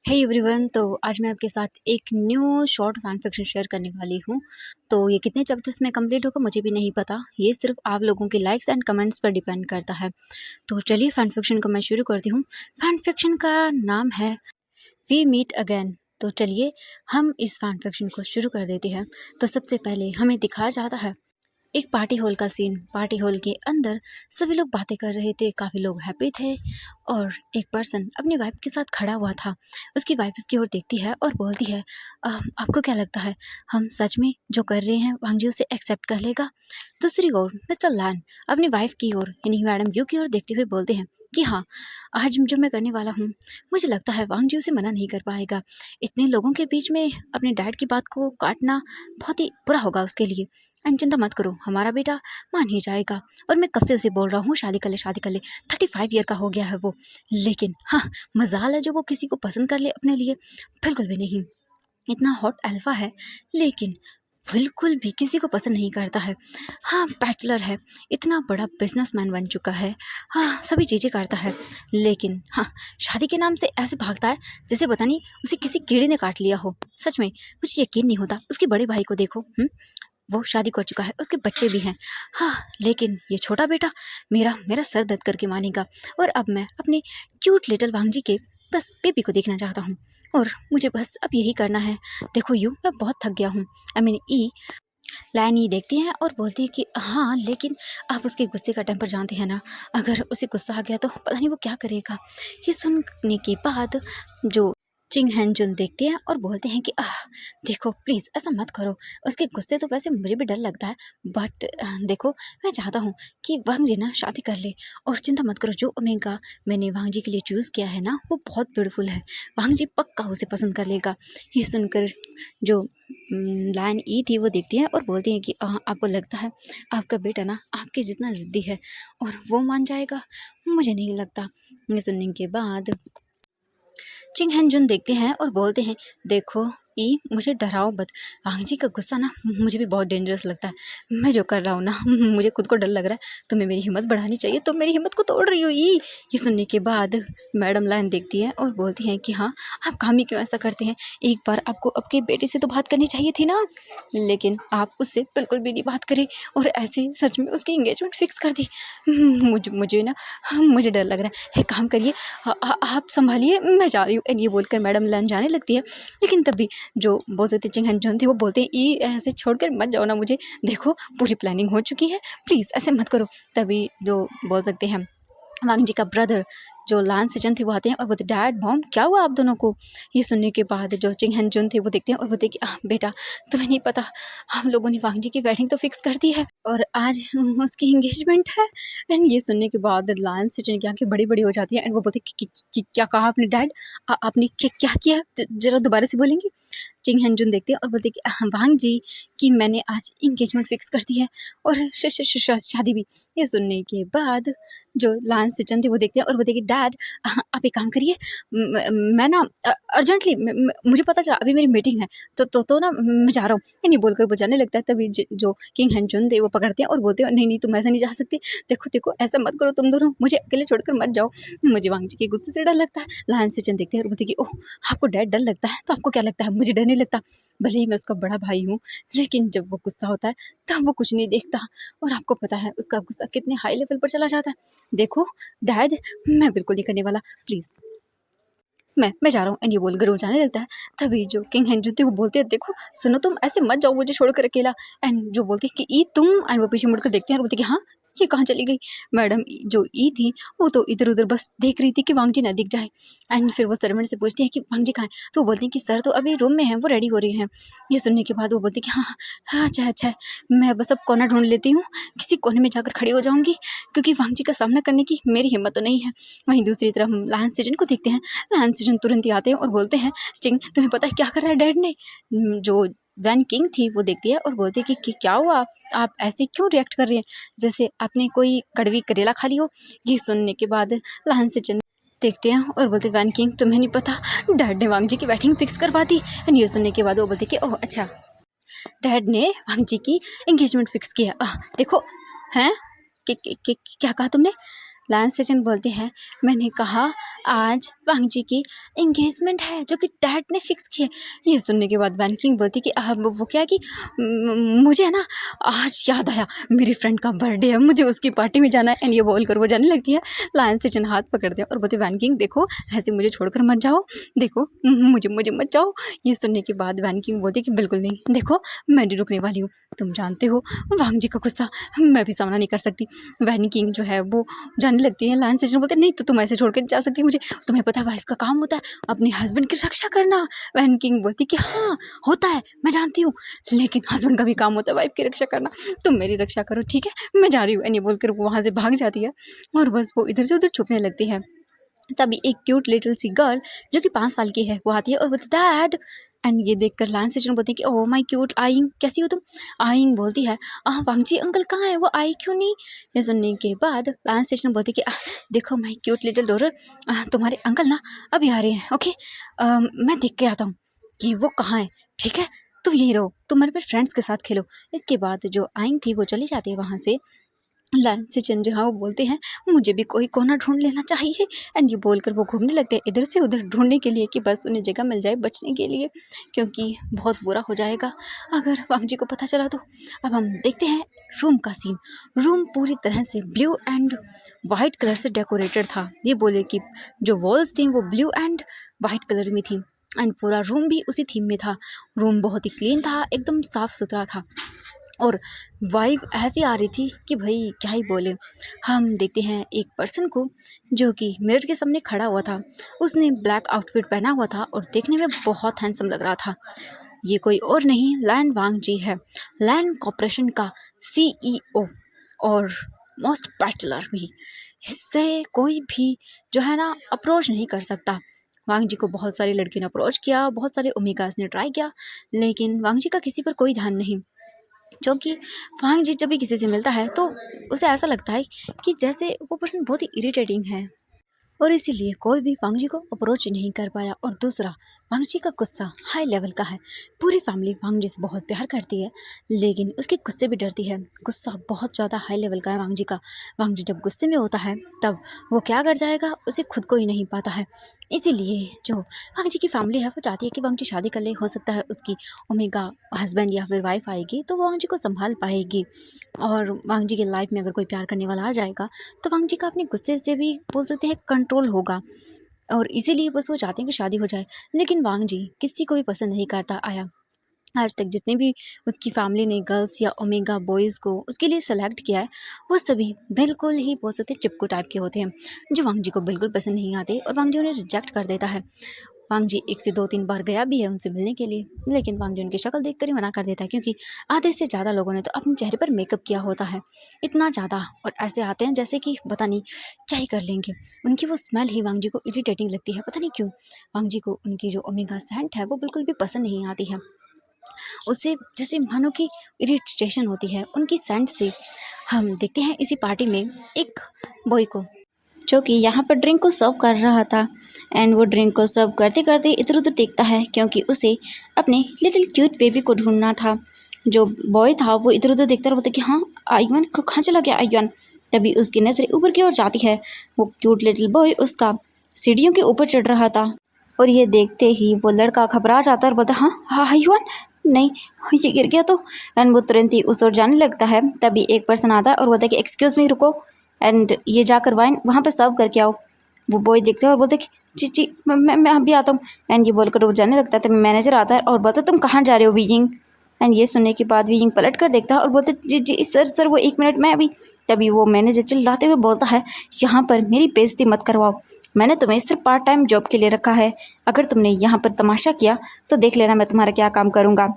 Hey everyone. तो आज मैं आपके साथ एक new short fan fiction share करने वाली हूँ। तो ये कितने चैप्टर्स में कंप्लीट होगा मुझे भी नहीं पता, ये सिर्फ आप लोगों के लाइक्स एंड कमेंट्स पर डिपेंड करता है। तो चलिए फैन फिक्शन को मैं शुरू करती हूँ। फैन फिक्शन का नाम है वी मीट अगेन। तो चलिए हम इस फैन फिक्शन को शुरू कर देते हैं। तो सबसे पहले हमें दिखाया जाता है एक पार्टी हॉल का सीन। पार्टी हॉल के अंदर सभी लोग बातें कर रहे थे, काफ़ी लोग हैप्पी थे और एक पर्सन अपनी वाइफ के साथ खड़ा हुआ था। उसकी वाइफ उसकी ओर देखती है और बोलती है, आपको क्या लगता है हम सच में जो कर रहे हैं वांग जी उसे एक्सेप्ट कर लेगा?" दूसरी ओर मिस्टर लैन अपनी वाइफ की ओर यानी मैडम यू की ओर देखते हुए बोलते हैं कि हाँ, आज जो मैं करने वाला हूँ मुझे लगता है वांग जी उसे मना नहीं कर पाएगा। इतने लोगों के बीच में अपने डैड की बात को काटना बहुत ही बुरा होगा उसके लिए। एंड चिंता मत करो, हमारा बेटा मान ही जाएगा। और मैं कब से उसे बोल रहा हूँ शादी कर ले शादी कर ले, 35 ईयर का हो गया है वो। लेकिन हाँ, मजाल है जो वो किसी को पसंद कर ले अपने लिए। बिल्कुल भी नहीं, इतना हॉट अल्फा है लेकिन बिल्कुल भी किसी को पसंद नहीं करता है। हाँ, बैचलर है, इतना बड़ा बिजनेसमैन बन चुका है, हाँ सभी चीज़ें करता है, लेकिन हाँ शादी के नाम से ऐसे भागता है जैसे पता नहीं उसे किसी कीड़े ने काट लिया हो। सच में मुझे यकीन नहीं होता। उसके बड़े भाई को देखो, वो शादी कर चुका है, उसके बच्चे भी हैं। हाँ, लेकिन ये छोटा बेटा मेरा मेरा सर दर्द करके मानेगा। और अब मैं अपने क्यूट लिटिल भांजी के बस बेबी को देखना चाहता हूँ और मुझे बस अब यही करना है। देखो यू, मैं बहुत थक गया हूँ। आई मीन ई लाइन ई देखती हैं और बोलती है कि हाँ, लेकिन आप उसके गुस्से का टेम्पर जानते हैं ना, अगर उसे गुस्सा आ गया तो पता नहीं वो क्या करेगा। ये सुनने के बाद जो चिंग हैन जुन देखते हैं और बोलते हैं कि देखो प्लीज़ ऐसा मत करो। उसके गुस्से तो वैसे मुझे भी डर लगता है, बट देखो मैं चाहता हूँ कि वांग जी ना शादी कर ले। और चिंता मत करो, जो ओमेगा मैंने वांग जी के लिए चूज़ किया है ना वो बहुत ब्यूटीफुल है। वांग जी पक्का उसे पसंद कर लेगा। ये सुनकर जो लाइन ई थी वो देखती है और बोलती है कि आपको लगता है आपका बेटा ना आपके जितना ज़िद्दी है और वो मान जाएगा? मुझे नहीं लगता। ये सुनने के बाद चिंग हैन जुन देखते हैं और बोलते हैं, देखो ई मुझे डराओ मत। वांग जी का गुस्सा ना मुझे भी बहुत डेंजरस लगता है। मैं जो कर रहा हूँ ना मुझे खुद को डर लग रहा है। तुम्हें मेरी हिम्मत बढ़ानी चाहिए, तुम मेरी हिम्मत को तोड़ रही हो ई। ये सुनने के बाद मैडम लाइन देखती है और बोलती हैं कि हाँ, आप काम ही क्यों ऐसा करते हैं? एक बार आपको आपके बेटे से तो बात करनी चाहिए थी ना, लेकिन आप उससे बिल्कुल भी नहीं बात करी और ऐसे सच में उसकी इंगेजमेंट फिक्स कर दी। मुझे मुझे ना मुझे डर लग रहा है। एक काम करिए, आप संभालिए, मैं जा रही हूँ। ये बोलकर मैडम लाइन जाने लगती है, लेकिन तभी जो बोल सकते चिंग हैन जॉन थे वो बोलते हैं, ई ऐसे छोड़कर मत जाओ ना मुझे। देखो पूरी प्लानिंग हो चुकी है, प्लीज़ ऐसे मत करो। तभी जो बोल सकते हैं वांग जी का ब्रदर जो लान सिजन थे वो आते हैं और बोलते, डैड मॉम क्या हुआ आप दोनों को? ये सुनने के बाद जो चिंग हैन जुन थे वो देखते हैं और बोलते कि बेटा तुम्हें नहीं पता, हम लोगों ने वांग जी की वेडिंग तो फिक्स कर दी है और आज उसकी इंगेजमेंट है। एंड ये सुनने के बाद लान सिजन की आंखें बड़ी बड़ी हो जाती हैं एंड वो बोलते क्या कहा आपने डैड? आपने क्या किया? जरा दोबारा से बोलेंगे? चिंग हैन जुन देखते हैं और बोलते कि वांग जी की मैंने आज इंगेजमेंट फिक्स कर दी है और शादी भी। ये सुनने के बाद जो लान सिचन थे वो देखते हैं और बोलते कि डैड आप एक काम करिए, मैं ना अर्जेंटली मुझे पता चला अभी मेरी मीटिंग है, तो ना मैं जा रहा हूँ। ये नहीं बोलकर वो जाने लगता है। तभी जो किंग हैंचुन थे वो पकड़ते हैं और बोलते हैं, नहीं नहीं तुम ऐसा नहीं जा सकती। देखो देखो ऐसा मत करो, तुम दोनों मुझे अकेले छोड़कर मत जाओ, मुझे वांग जी के गुस्से से डर लगता है। लान सिचन देखते हैं और बोलते कि ओह, आपको डैड डर लगता है तो आपको क्या लगता है मुझे डर नहीं लगता? भले ही मैं उसका बड़ा भाई हूँ, लेकिन जब वो गुस्सा होता है तब वो कुछ नहीं देखता और आपको पता है उसका गुस्सा कितने हाई लेवल पर चला जाता है। देखो डैड, मैं बिल्कुल नहीं करने वाला, प्लीज़ मैं जा रहा हूँ। एंड ये बोलकर वो जाने लगता है। तभी जो किंग हैंजू थे वो बोलते हैं, देखो सुनो तुम ऐसे मत जाओ मुझे छोड़कर अकेला। एंड जो बोलते हैं कि ई तुम, एंड वो पीछे मुड़कर देखते हैं और बोलते हैं कि हाँ ये कहाँ चली गई? मैडम जो ई थी वो तो इधर उधर बस देख रही थी कि वांग जी ना दिख जाए। एंड फिर वो सर्वेंट से पूछती है कि वांग जी कहाँ है? तो वो बोलती हैं कि सर तो अभी रूम में है, वो रेडी हो रही हैं। ये सुनने के बाद वो बोलती है कि हाँ हाँ अच्छा अच्छा है, मैं बस अब कोना ढूंढ लेती हूँ, किसी कोने में जाकर खड़ी हो जाऊँगी क्योंकि वांग जी का सामना करने की मेरी हिम्मत तो नहीं है। वहीं दूसरी तरफ हम लाहन सीजन को देखते हैं। लाहन सीजन तुरंत ही आते हैं और बोलते हैं, चिंग तुम्हें पता है क्या कर रहा है डैड ने? जो वैन किंग थी वो देखती है और बोलती है कि क्या हुआ, आप ऐसे क्यों रिएक्ट कर रहे हैं जैसे आपने कोई कड़वी करेला खा ली हो? ये सुनने के बाद लाहन सीजन देखते हैं और बोलते, वैन किंग तुम्हें नहीं पता, डैड ने वांग जी की वेडिंग फिक्स करवा दी। एंड ये सुनने के बाद वो बोलते कि ओह अच्छा, डैड ने वांग जी की एंगेजमेंट फिक्स किया। देखो हैं क्या कहा तुमने? लायन सेजन बोलती है, मैंने कहा आज वांग जी की एंगेजमेंट है जो कि डैड ने फिक्स की है। ये सुनने के बाद वैन किंग बोलती कि वो क्या कि मुझे है ना आज याद आया मेरी फ्रेंड का बर्थडे है, मुझे उसकी पार्टी में जाना है। एंड ये बोल कर वो जाने लगती है। लायन सेजन हाथ पकड़ते हैं और बोलते वैन किंग देखो ऐसे मुझे छोड़कर मत जाओ, देखो मुझे मुझे मत जाओ। ये सुनने के बाद वैन किंग बोलती कि बिल्कुल नहीं, देखो मैं नहीं रुकने वाली हूँ। तुम जानते हो वांग जी का गुस्सा मैं भी सामना नहीं कर सकती। वैन किंग जो है वो जाने लगती है। लायन सेजन बोलते नहीं तो तुम ऐसे छोड़ कर जा सकती, मुझे तुम्हें पता है वाइफ का काम होता है अपने हस्बैंड की रक्षा करना। वैन किंग बोलती कि हाँ होता है मैं जानती हूँ, लेकिन हस्बैंड का भी काम होता है वाइफ की रक्षा करना, तुम मेरी रक्षा करो ठीक है मैं जा रही हूँ। एंड ये बोलकर वो वहाँ से भाग जाती है और बस वो इधर से उधर छुपने लगती है। तभी एक क्यूट लिटिल सी गर्ल जो कि 5 साल की है वो आती है और बोलती डैड। एंड ये देखकर लायन सेजन बोलते हैं कि ओह माय क्यूट आइंग, कैसी हो तुम। आइंग बोलती है वांग जी अंकल कहाँ है, वो आई क्यों नहीं। ये सुनने के बाद लायन सेजन बोलती कि देखो माय क्यूट लिटिल डॉटर, तुम्हारे अंकल ना अभी आ रहे हैं, ओके मैं देख के आता हूँ कि वो कहाँ है, ठीक है तुम यहीं रहो, तुम मेरे फ्रेंड्स के साथ खेलो। इसके बाद जो आइंग थी वो चली जाती है वहाँ से। लाइन से चंद्र हाँ वो बोलते हैं मुझे भी कोई कोना ढूंढ लेना चाहिए। एंड ये बोलकर वो घूमने लगते हैं इधर से उधर ढूंढने के लिए कि बस उन्हें जगह मिल जाए बचने के लिए, क्योंकि बहुत बुरा हो जाएगा अगर वांग जी को पता चला तो। अब हम देखते हैं रूम का सीन। रूम पूरी तरह से ब्लू एंड वाइट कलर से डेकोरेटेड था। ये बोले कि जो वॉल्स थी वो ब्लू एंड वाइट कलर में थी एंड पूरा रूम भी उसी थीम में था। रूम बहुत ही क्लीन था, एकदम साफ़ सुथरा था और वाइब ऐसी आ रही थी कि भाई क्या ही बोले। हम देखते हैं एक पर्सन को जो कि मिरर के सामने खड़ा हुआ था। उसने ब्लैक आउटफिट पहना हुआ था और देखने में बहुत हैंडसम लग रहा था। ये कोई और नहीं लायन वांग जी है, लायन कॉर्पोरेशन का CEO और मोस्ट बैचलर भी। इससे कोई भी जो है ना अप्रोच नहीं कर सकता। वांग जी को बहुत सारी लड़कियों ने अप्रोच किया, बहुत सारे ओमेगास ने ट्राई किया, लेकिन वांग जी का किसी पर कोई ध्यान नहीं, क्योंकि वांग जी जब भी किसी से मिलता है तो उसे ऐसा लगता है कि जैसे वो पर्सन बहुत ही इरिटेटिंग है और इसीलिए कोई भी वांग जी को अप्रोच नहीं कर पाया। और दूसरा वांग जी का गुस्सा हाई लेवल का है। पूरी फैमिली वांग जी से बहुत प्यार करती है लेकिन उसके गुस्से भी डरती है। गुस्सा बहुत ज़्यादा हाई लेवल का है वांग जी का। वांग जी जब गुस्से में होता है तब वो क्या कर जाएगा उसे खुद को ही नहीं पाता है। इसीलिए जो वांग जी की फैमिली है वो चाहती है कि वांग जी शादी कर ले, हो सकता है उसकी ओमेगा हस्बैंड या फिर वाइफ आएगी तो वो वांग जी को संभाल पाएगी। और वांग जी की लाइफ में अगर कोई प्यार करने वाला आ जाएगा तो वांग जी का अपने गुस्से से भी बोल सकते हैं कंट्रोल होगा और इसीलिए बस वो चाहते हैं कि शादी हो जाए। लेकिन वांग जी किसी को भी पसंद नहीं करता आया। आज तक जितने भी उसकी फैमिली ने गर्ल्स या ओमेगा बॉयज़ को उसके लिए सेलेक्ट किया है वो सभी बिल्कुल ही बोल सकते चिपकू टाइप के होते हैं जो वांग जी को बिल्कुल पसंद नहीं आते और वांग जी उन्हें रिजेक्ट कर देता है। वांग जी 1 से 2-3 बार गया भी है उनसे मिलने के लिए, लेकिन वांग जी उनकी शक्ल देखकर ही मना कर देता है, क्योंकि आधे से ज़्यादा लोगों ने तो अपने चेहरे पर मेकअप किया होता है इतना ज़्यादा, और ऐसे आते हैं जैसे कि पता नहीं क्या ही कर लेंगे। उनकी वो स्मेल ही वांग जी को इरिटेटिंग लगती है, पता नहीं क्यों। वांग जी को उनकी जो ओमेगा सेंट है वो बिल्कुल भी पसंद नहीं आती है। उसे जैसे मानो कि इरिटेशन होती है उनकी सेंट से। हम देखते हैं इसी पार्टी में एक बॉय को जो कि यहाँ पर ड्रिंक को सर्व कर रहा था एंड वो ड्रिंक को सर्व करते करते इधर उधर देखता है क्योंकि उसे अपने लिटिल क्यूट बेबी को ढूंढना था। जो बॉय था वो इधर उधर देखता रहता कि हाँ आयुन कहाँ चला गया आयुन। तभी उसकी नज़रें ऊपर की ओर जाती है। वो क्यूट लिटिल बॉय उसका सीढ़ियों के ऊपर चढ़ रहा था और ये देखते ही वो लड़का घबरा जाता है और बोलता हाँ हाँ आयुन नहीं ये गिर गया तो। एंड वो तुरंत ही उस ओर जाने लगता है। तभी एक पर्सन आता है और बोलता है कि एक्सक्यूज़ मी रुको एंड ये जाकर वाइन वहाँ पे सर्व करके आओ। वो बॉय देखते हैं और बोलते कि जी जी मैं अभी आता हूँ। एंड ये बोलकर वो जाने लगता है। तभी मैनेजर आता है और बोलता तुम कहाँ जा रहे हो वीइंग। एंड ये सुनने के बाद वीइंग पलट कर देखता है और बोलते जी जी सर वो 1 मिनट में अभी। तभी वो मैनेजर चिल्लाते हुए बोलता है यहाँ पर मेरी बेइज्जती मत करवाओ, मैंने तुम्हें सिर्फ पार्ट टाइम जॉब के लिए रखा है, अगर तुमने यहाँ पर तमाशा किया तो देख लेना मैं तुम्हारा क्या काम करूँगा।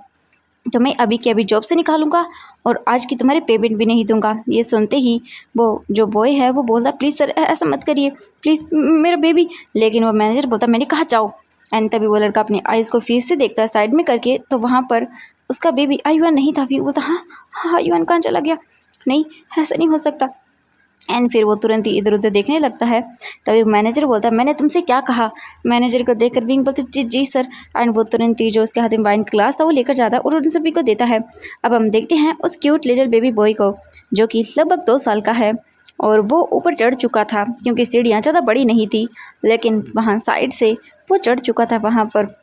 तो मैं अभी के अभी जॉब से निकालूंगा और आज की तुम्हारी पेमेंट भी नहीं दूंगा। ये सुनते ही वो जो बॉय है वो बोलता प्लीज़ सर ऐसा मत करिए प्लीज़ मेरा बेबी। लेकिन वो मैनेजर बोलता मैंने कहा जाओ। एंड तभी वो लड़का अपनी आइज़ को फिर से देखता है साइड में करके, तो वहाँ पर उसका बेबी आयुन नहीं था। फिर बोलता हाँ हाँ आयुन कहाँ चला गया, नहीं ऐसा नहीं हो सकता। एंड फिर वो तुरंत ही इधर उधर देखने लगता है। तभी मैनेजर बोलता है मैंने तुमसे क्या कहा। मैनेजर को देखकर विंग बोलते जी जी सर। एंड वो तुरंत ही जो उसके हाथ में वाइन का ग्लास था वो लेकर जाता है और उन सभी को देता है। अब हम देखते हैं उस क्यूट लिटिल बेबी बॉय को जो कि लगभग 2 साल का है और वो ऊपर चढ़ चुका था क्योंकि सीढ़ियाँ ज़्यादा बड़ी नहीं थी, लेकिन वहाँ साइड से वो चढ़ चुका था वहाँ पर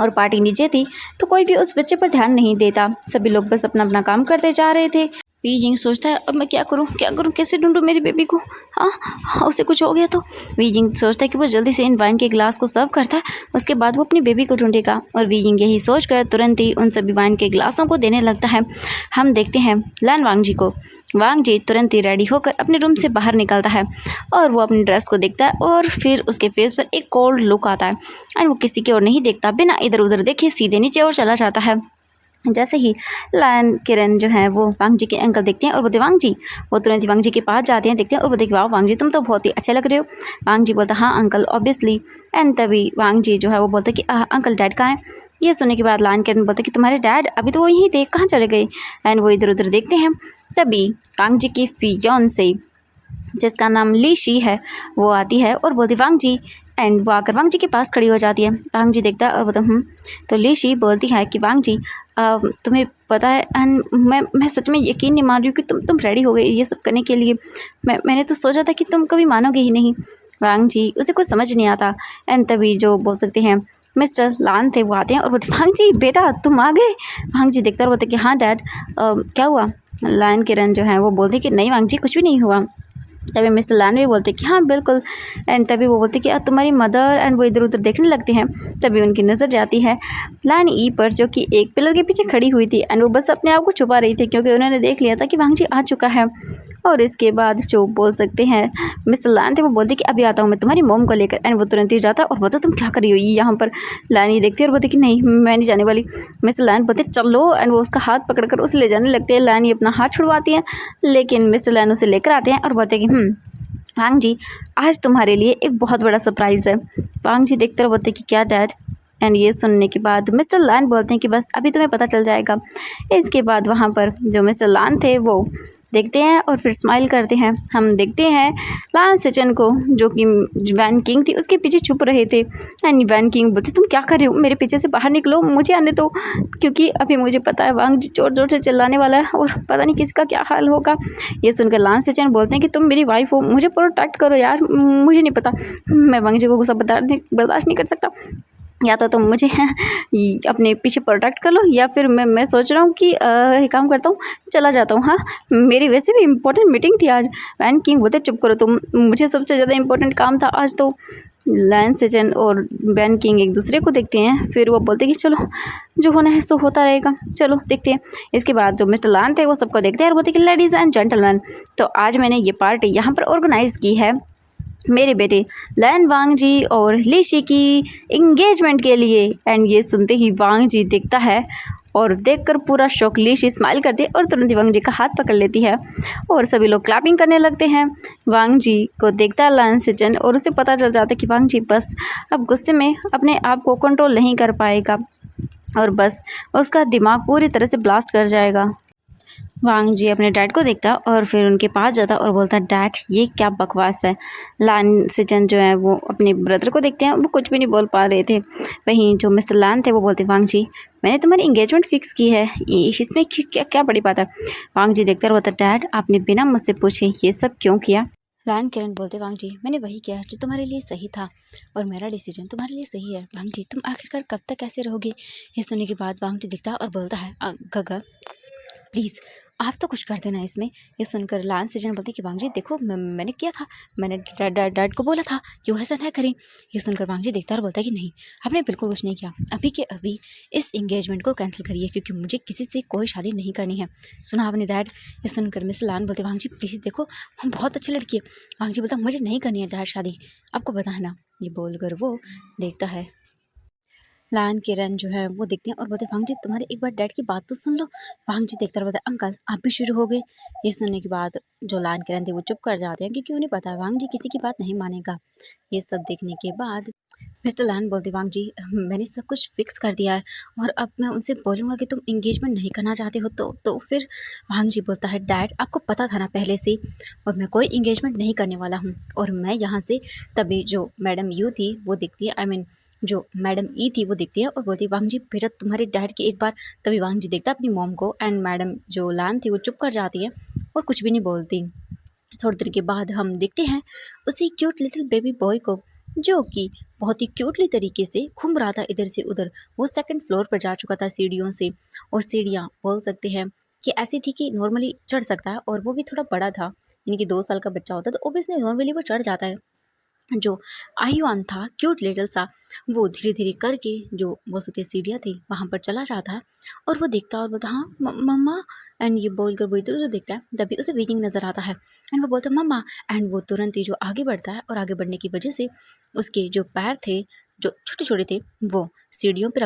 और पार्टी नीचे थी। तो कोई भी उस बच्चे पर ध्यान नहीं देता, सभी लोग बस अपना अपना काम करते जा रहे थे। वीजिंग सोचता है अब मैं क्या करूं, कैसे ढूंढूं मेरी बेबी को। हाँ, उसे कुछ हो गया तो। वीजिंग सोचता है कि वो जल्दी से इन वाइन के ग्लास को सर्व करता है, उसके बाद वो अपनी बेबी को ढूंढेगा। और वीजिंग यही सोचकर तुरंत ही उन सभी वाइन के ग्लासों को देने लगता है। हम देखते हैं लैन वांग जी को। वांग जी तुरंत ही रेडी होकर अपने रूम से बाहर निकलता है और वो अपनी ड्रेस को देखता है और फिर उसके फेस पर एक कोल्ड लुक आता है एंड वो किसी की ओर नहीं देखता, बिना इधर उधर देखे सीधे नीचे और चला जाता है। जैसे ही लायन किरण जो है वो वांग जी के अंकल देखते हैं और बोलते वांग जी, वो तुरंत ही वांग जी के पास जाते हैं, देखते हैं और बोलते वाह वांग जी तुम तो बहुत ही अच्छे लग रहे हो। वांग जी बोलता हाँ अंकल ऑब्वियसली। एंड तभी वांग जी जो है वो बोलते कि अंकल डैड कहाँ हैं। ये सुनने के बाद लायन किरण बोलते कि तुम्हारे डैड अभी तो वो यहीं थे, कहाँ चले गए। एंड वो इधर उधर देखते हैं, तभी वांग जी की फियोंसे जिसका नाम ली शी है वो आती है और बोलती वांग जी। एंड वो आकर वांग जी के पास खड़ी हो जाती है। वांग जी देखता है और बोलता तो ली शी बोलती है कि वांग जी तुम्हें पता है एंड मैं सच में यकीन नहीं मान रही हूँ कि तुम रेडी हो गए ये सब करने के लिए। मैंने तो सोचा था कि तुम कभी मानोगे ही नहीं। वांग जी उसे कुछ समझ नहीं आता। एंड तभी जो बोल सकते हैं मिस्टर लान थे वो आते हैं और बोलते वांग जी बेटा तुम आ गए। वांग जी देखता और बोलते कि हाँ डैड क्या हुआ। लायन किरण जो है वो बोलते कि नहीं वांग जी कुछ भी नहीं हुआ। तभी मिस्टर लान भी बोलते कि हाँ बिल्कुल। एंड तभी वो बोलते कि तुम्हारी मदर एंड वो इधर उधर देखने लगते हैं। तभी उनकी नज़र जाती है लान ई पर जो कि एक पिलर के पीछे खड़ी हुई थी एंड वो बस अपने आप को छुपा रही थी क्योंकि उन्होंने देख लिया था कि वांग जी आ चुका है। और इसके बाद जो बोल सकते हैं मिस्टर लान थे वो बोलते कि अभी आता हूँ मैं तुम्हारी मोम को लेकर। एंड वो तुरंत ही जाता और बोलता तुम क्या कर रही हो ये यहाँ पर। लान ही देखती है और बोलती कि नहीं मैं नहीं जाने वाली। मिस्टर लान बोलते चलो एंड वो उसका हाथ पकड़कर उसे ले जाने लगते हैं। लान ही अपना हाथ छुड़वाती है लेकिन मिस्टर लान उसे लेकर आते हैं और बोलते कि वांग जी आज तुम्हारे लिए एक बहुत बड़ा सरप्राइज़ है। वांग जी देखते रहो बोलते कि क्या डैड। एंड ये सुनने के बाद मिस्टर लान बोलते हैं कि बस अभी तुम्हें पता चल जाएगा। इसके बाद वहाँ पर जो मिस्टर लान थे वो देखते हैं और फिर स्माइल करते हैं। हम देखते हैं लान सेचन को जो कि वैन किंग थी उसके पीछे छुप रहे थे। एंड वैन किंग बोलते तुम क्या कर रहे हो, मेरे पीछे से बाहर निकलो, मुझे आने दो क्योंकि अभी मुझे पता है वांग जी जोर जोर से चिल्लाने वाला है और पता नहीं किसका क्या हाल होगा। ये सुनकर लान सेचन बोलते हैं कि तुम मेरी वाइफ हो, मुझे प्रोटेक्ट करो यार, मुझे नहीं पता, मैं वांग जी को गुस्सा बर्दाश्त नहीं कर सकता। या तो तुम मुझे अपने पीछे प्रोटेक्ट कर लो या फिर मैं सोच रहा हूँ कि एक काम करता हूँ चला जाता हूँ। हाँ मेरी वैसे भी इम्पोर्टेंट मीटिंग थी आज। वैन किंग बोलते चुप करो तुम, मुझे सबसे ज़्यादा इम्पोर्टेंट काम था आज तो। लैन सेजन और वैन किंग एक दूसरे को देखते हैं, फिर वो बोलते कि चलो जो होना है सो होता रहेगा, चलो देखते हैं। इसके बाद जो मिस्टर लान थे वो सबको देखते हैं और बोलते कि लेडीज़ एंड जेंटलमैन, तो आज मैंने ये पार्टी यहाँ पर ऑर्गेनाइज़ की है मेरे बेटे लैन वांग जी और लीशी की इंगेजमेंट के लिए। एंड ये सुनते ही वांग जी देखता है और देखकर पूरा शौक लीशी स्माइल करती है और तुरंत ही वांग जी का हाथ पकड़ लेती है और सभी लोग क्लैपिंग करने लगते हैं। वांग जी को देखता है लान सेजन और उसे पता चल जाता है कि वांग जी बस अब गुस्से में अपने आप को कंट्रोल नहीं कर पाएगा और बस उसका दिमाग पूरी तरह से ब्लास्ट कर जाएगा। वांग जी अपने डैड को देखता और फिर उनके पास जाता और बोलता डैड ये क्या बकवास है। लान सेजन जो है वो अपने ब्रदर को देखते हैं, वो कुछ भी नहीं बोल पा रहे थे। वहीं जो मिस्टर लान थे वो बोलते वांग जी मैंने तुम्हारी इंगेजमेंट फिक्स की है, इसमें क्या क्या बड़ी बात है। वांग जी देखता बोलता डैड आपने बिना मुझसे पूछे ये सब क्यों किया। लान किरण बोलते वांग जी मैंने वही किया जो तुम्हारे लिए सही था और मेरा डिसीजन तुम्हारे लिए सही है। वांग जी तुम आखिरकार कब तक ऐसे रहोगे। ये सुनने के बाद वांग जी दिखता और बोलता है गगा प्लीज़ आप तो कुछ कर देना इसमें। ये सुनकर लान सेजन बोलती कि वांग जी देखो मैंने किया था, मैंने डैड को बोला था कि वो ऐसा ना करें। ये सुनकर वांग जी देखता और बोलता है कि नहीं आपने बिल्कुल कुछ नहीं किया, अभी के अभी इस एंगेजमेंट को कैंसिल करिए क्योंकि मुझे किसी से कोई शादी नहीं करनी है, सुना आपने डैड। ये सुनकर मिस्टर लान बोलते वांग जी प्लीज़ देखो हम बहुत अच्छी लड़की है। वांग जी बोलता मुझे नहीं करनी है डैड शादी, आपको पता है ना। ये बोलकर वो देखता है लान किरण जो है वो देखते हैं और बोलते वांग जी तुम्हारे एक बार डैड की बात तो सुन लो। वांग जी देखते बोलते अंकल आप भी शुरू हो गए। ये सुनने के बाद जो लान किरण थे वो चुप कर जाते हैं क्योंकि उन्हें पता है वांग जी किसी की बात नहीं मानेगा। ये सब देखने के बाद मिस्टर लान बोलते वांग जी मैंने सब कुछ फिक्स कर दिया है और अब मैं उनसे बोलूँगा कि तुम इंगेजमेंट नहीं करना चाहते हो तो फिर वांग जी बोलता है डैड आपको पता था ना पहले से और मैं कोई इंगेजमेंट नहीं करने वाला हूँ। और मैं यहाँ से तभी जो मैडम यू थी वो दिखती है, आई मीन जो मैडम ई थी वो दिखती है और बोलती है वांग जी बेटा तुम्हारे डैड की एक बार। तभी वांग जी देखता अपनी मॉम को एंड मैडम जो लान थी वो चुप कर जाती है और कुछ भी नहीं बोलती। थोड़ी देर के बाद हम देखते हैं उसी क्यूट लिटिल बेबी बॉय को, जो कि बहुत ही क्यूटली तरीके से घूम रहा था इधर से उधर। वो सेकंड फ्लोर पर जा चुका था सीढ़ियों से, और सीढ़ियाँ बोल सकते हैं कि ऐसी थी कि नॉर्मली चढ़ सकता है, और वो भी थोड़ा बड़ा था, यानी कि 2 साल का बच्चा होता तो ओबियसली नॉर्मली वो चढ़ जाता है। जो आयुआन था क्यूट लिटिल सा, वो धीरे धीरे करके जो बोल सकते हैं सीढ़ियाँ थी वहाँ पर चला जाता है, और वो देखता है और बोलता हाँ मम्मा, एंड ये बोलकर वो इधर उधर देखता है। तभी उसे वेटिंग नजर आता है, एंड वो बोलता है मम्मा, एंड वो तुरंत ही जो आगे बढ़ता है, और आगे बढ़ने की वजह से उसके जो पैर थे जो छोटे छोटे थे वो सीढ़ियों पे